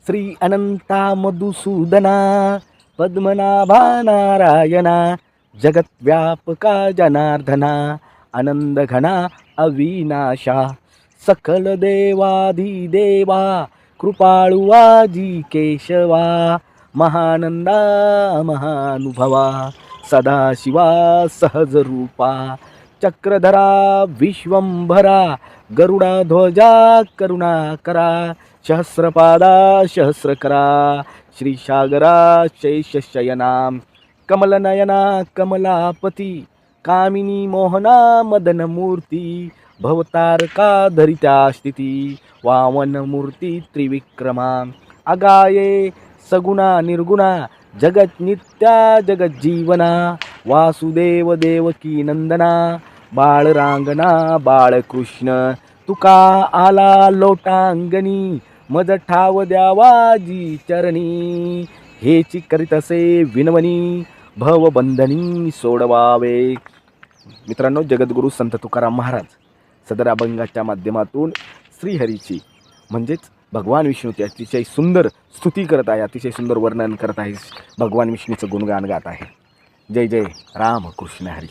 श्री अनंता मधुसूदना पद्मनाभा नारायणा जगद्व्यापका जनार्दना आनंद घना अविनाशा सकल देवाधिदेवा कृपाळू आजी केशवा महानंदा महानुभवा सदाशिवा सहज रूपा चक्रधरा विश्वंभरा गरुडाध्वजा करुणाकरा सहस्रपादा सहस्रकरा श्रीसागरा शेषशयना कमलनयना कमलापती कामिनी मोहना मदनमूर्ती भवतारका धरित्या स्थिती वामनमूर्ती त्रिविक्रमा अगाये सगुणा निर्गुणा जगत नित्या जगज्जीवना वासुदेव देवकी नंदना बाळरांगणा बाळकृष्ण तुका आला लोटांगणी मज ठाव द्यावाजी चरणी हेची करीत असे विनवणी भवबंधनी सोडवावे. मित्रांनो, जगद्गुरू संत तुकाराम महाराज सदर अभंगाच्या माध्यमातून श्रीहरीची म्हणजेच भगवान विष्णूची अतिशय सुंदर स्तुती करत आहे, अतिशय सुंदर वर्णन करत आहे, भगवान विष्णूचं गुणगान गात आहे. जय जय राम कृष्ण हरी.